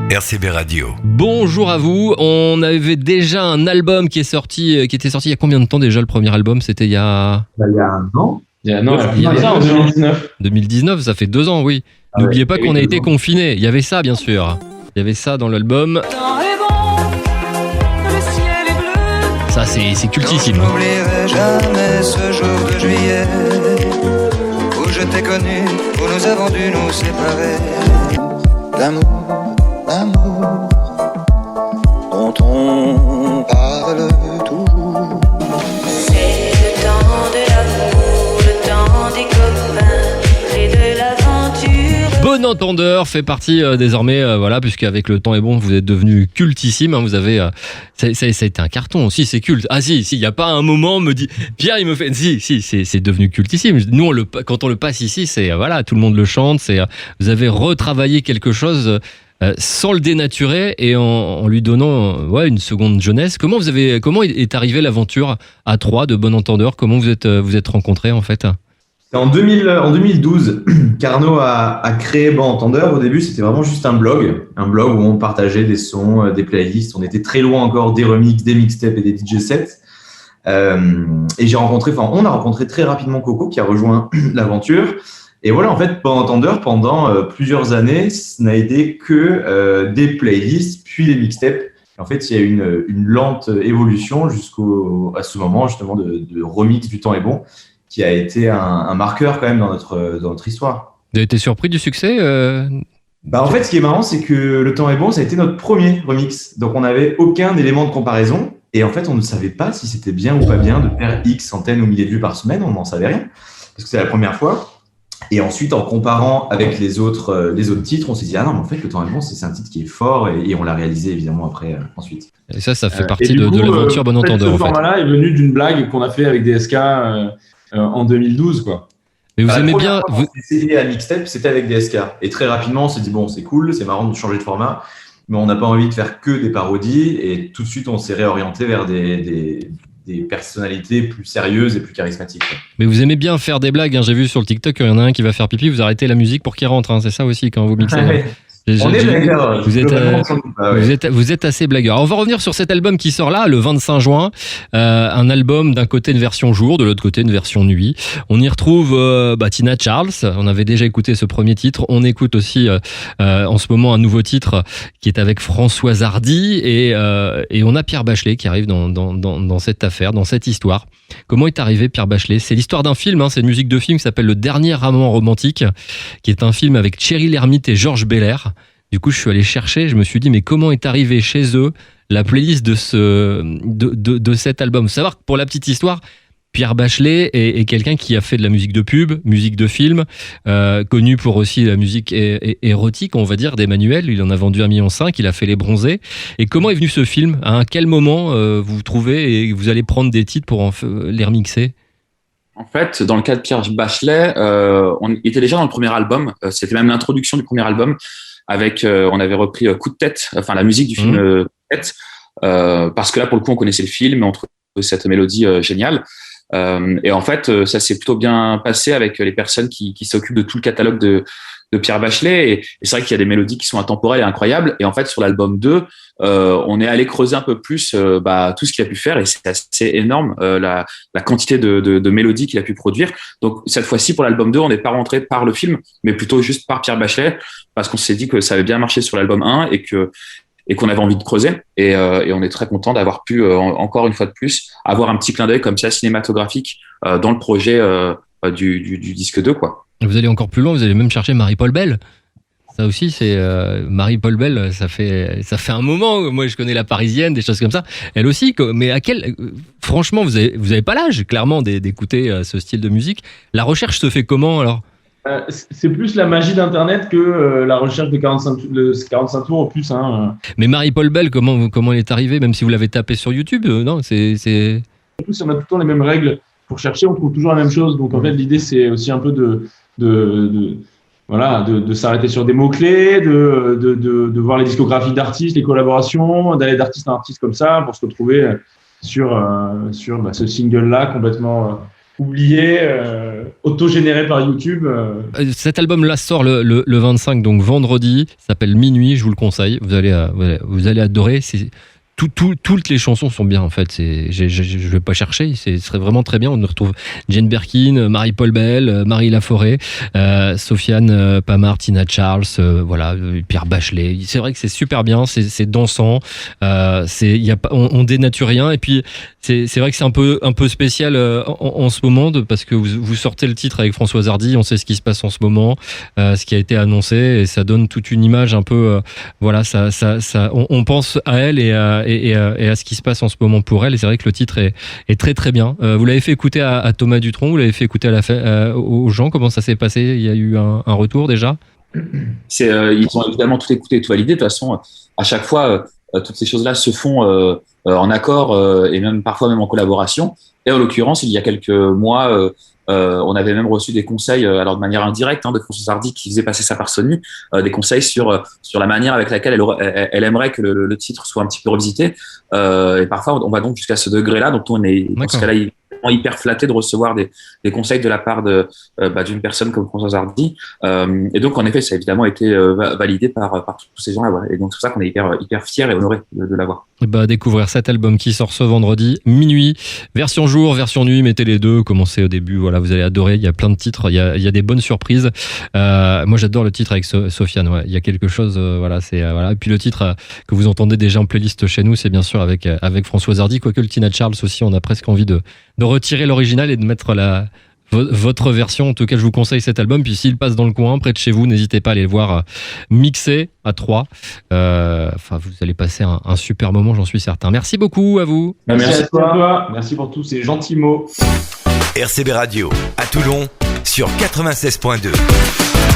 RCB Radio. Bonjour à vous. On avait déjà un album qui était sorti il y a combien de temps déjà? Le premier album, c'était il y a... Il y a un an. Il y a en 2019. 2019, ça fait 2 ans, oui. N'oubliez pas qu'on a été confinés. Il y avait ça, bien sûr. Il y avait ça dans l'album. Ça, c'est cultissime. Je n'oublierai jamais ce jour de juillet où je t'ai connu, où nous avons dû nous séparer. L'amour dont on parle toujours. C'est le temps de l'amour, le temps des copains et de l'aventure. Bon Entendeur fait partie désormais, puisqu'avec le temps est bon, vous êtes devenu cultissime. Hein, vous avez, ça a été un carton. Si c'est culte. Ah si, il y a pas un moment me dit Pierre, il me fait si, c'est devenu cultissime. Nous, quand on le passe ici, c'est tout le monde le chante. Vous avez retravaillé quelque chose. Sans le dénaturer et en lui donnant une seconde jeunesse. Comment est arrivée l'aventure à 3 de Bon Entendeur? Comment vous êtes rencontrés en fait? En 2012, Carnot a créé Bon Entendeur. Au début, c'était vraiment juste un blog où on partageait des sons, des playlists. On était très loin encore des remixes, des mixtapes et des DJ sets. Et on a rencontré très rapidement Coco qui a rejoint l'aventure. Et voilà, en fait, Bon Entendeur, pendant plusieurs années, ça n'a été que des playlists, puis des mixtapes. Et en fait, il y a une lente évolution jusqu'à ce moment, justement, de remix du temps est bon, qui a été un marqueur quand même dans notre histoire. Vous avez été surpris du succès En fait, ce qui est marrant, c'est que Le temps est bon, ça a été notre premier remix. Donc, on n'avait aucun élément de comparaison. Et en fait, on ne savait pas si c'était bien ou pas bien de faire X centaines ou milliers de vues par semaine. On n'en savait rien, parce que c'est la première fois. Et ensuite, en comparant avec les autres titres, on s'est dit « Ah non, mais en fait, Le temps est bon, c'est un titre qui est fort. » Et on l'a réalisé, évidemment, après, ensuite. Et ça fait partie de l'aventure Bon Entendeur, en fait. Ce format-là est venu d'une blague qu'on a fait avec DSK en 2012, quoi. Mais vous aimez bien... C'était à mixtape, c'était avec DSK. Et très rapidement, on s'est dit « Bon, c'est cool, c'est marrant de changer de format. » Mais on n'a pas envie de faire que des parodies. Et tout de suite, on s'est réorienté vers des personnalités plus sérieuses et plus charismatiques. Mais vous aimez bien faire des blagues, hein. J'ai vu sur le TikTok qu'il y en a un qui va faire pipi, vous arrêtez la musique pour qu'il rentre, hein. C'est ça aussi quand vous mixez. On est blagueurs. Vous êtes assez blagueur. On va revenir sur cet album qui sort là, le 25 juin. Un album d'un côté une version jour, de l'autre côté une version nuit. On y retrouve Tina Charles. On avait déjà écouté ce premier titre. On écoute aussi en ce moment un nouveau titre qui est avec Françoise Hardy et on a Pierre Bachelet qui arrive dans cette affaire, dans cette histoire. Comment est arrivé Pierre Bachelet? C'est l'histoire d'un film, hein, c'est une musique de film qui s'appelle Le Dernier Amant Romantique, qui est un film avec Thierry Lhermitte et Georges Belair. Du coup, je suis allé chercher, je me suis dit, mais comment est arrivé chez eux la playlist de cet album? Faut savoir que pour la petite histoire, Pierre Bachelet est quelqu'un qui a fait de la musique de pub, musique de film, connu pour aussi la musique érotique, on va dire, d'Emmanuel. Il en a vendu 1,5 million, il a fait Les Bronzés. Et comment est venu ce film? À quel moment vous trouvez et vous allez prendre des titres pour les remixer? En fait, dans le cas de Pierre Bachelet, on était déjà dans le premier album. C'était même l'introduction du premier album. On avait repris Coup de tête, enfin la musique du film Coup de tête, parce que là, pour le coup, on connaissait le film, et on trouvait cette mélodie géniale. Et en fait, ça s'est plutôt bien passé avec les personnes qui s'occupent de tout le catalogue de Pierre Bachelet. Et c'est vrai qu'il y a des mélodies qui sont intemporelles et incroyables. Et en fait, sur l'album 2, on est allé creuser un peu plus tout ce qu'il a pu faire. Et c'est assez énorme, la quantité de mélodies qu'il a pu produire. Donc, cette fois-ci, pour l'album 2, on n'est pas rentré par le film, mais plutôt juste par Pierre Bachelet, parce qu'on s'est dit que ça avait bien marché sur l'album 1 et qu'on avait envie de creuser. Et on est très content d'avoir pu, encore une fois de plus, avoir un petit clin d'œil comme ça cinématographique dans le projet du disque 2, quoi. Vous allez encore plus loin, vous allez même chercher Marie-Paul Bell. Ça aussi, c'est Marie-Paul Bell, ça fait un moment. Moi, je connais La Parisienne, des choses comme ça. Elle aussi, mais franchement, vous avez pas l'âge, clairement, d'écouter ce style de musique. La recherche se fait comment, alors? C'est plus la magie d'Internet que la recherche de 45 tours au plus. Hein. Mais Marie-Paul Bell, comment elle est arrivée, même si vous l'avez tapé sur YouTube? Non, c'est... En plus, on a tout le temps les mêmes règles. Pour chercher, on trouve toujours la même chose. Donc, en fait, l'idée, c'est aussi un peu de s'arrêter sur des mots-clés, de voir les discographies d'artistes, les collaborations, d'aller d'artiste en artiste comme ça pour se retrouver sur ce single-là complètement oublié, auto-généré par YouTube. Cet album-là sort le 25, donc vendredi. Ça s'appelle Minuit, je vous le conseille. Vous allez adorer. Toutes les chansons sont bien en fait. Je vais pas chercher. Ce serait vraiment très bien. On retrouve Jane Birkin, Marie-Paul Bell, Marie Laforêt, Sofiane Pamart, Tina Charles, Pierre Bachelet. C'est vrai que c'est super bien. C'est dansant. On dénature rien. Et puis c'est vrai que c'est un peu spécial en ce moment parce que vous sortez le titre avec Françoise Hardy. On sait ce qui se passe en ce moment, ce qui a été annoncé, et ça donne toute une image un peu. On pense à elle et à ce qui se passe en ce moment pour elle, et c'est vrai que le titre est très très bien. Vous l'avez fait écouter à Thomas Dutronc, vous l'avez fait écouter aux gens, comment ça s'est passé? Il y a eu un retour déjà? Ils ont évidemment tout écouté et tout validé. De toute façon, à chaque fois, toutes ces choses-là se font en accord et même parfois même en collaboration. Et en l'occurrence, il y a quelques mois, on avait même reçu des conseils, alors de manière indirecte, de Françoise Hardy qui faisait passer ça par Sony, des conseils sur la manière avec laquelle elle aimerait que le titre soit un petit peu revisité. Et parfois, on va donc jusqu'à ce degré-là. Donc, on est dans ce cas-là hyper flatté de recevoir des conseils de la part d'une personne comme Françoise Hardy. Et donc, en effet, ça a évidemment été validé par tous ces gens-là. Voilà. Et donc, c'est pour ça qu'on est hyper fiers et honorés de l'avoir. Découvrir cet album qui sort ce vendredi, Minuit, version jour, version nuit, mettez les deux, commencez au début, voilà, vous allez adorer, il y a plein de titres, il y a des bonnes surprises. Moi j'adore le titre avec Sofiane, il y a quelque chose, et puis le titre que vous entendez déjà en playlist chez nous, c'est bien sûr avec Françoise Hardy, quoique le Tina Charles aussi, on a presque envie de retirer l'original et de mettre votre version. En tout cas, je vous conseille cet album. Puis s'il passe dans le coin, près de chez vous, n'hésitez pas à aller le voir mixer à 3. Vous allez passer un super moment, j'en suis certain. Merci beaucoup à vous. Merci à toi. Merci pour tous ces gentils mots. RCB Radio à Toulon sur 96.2.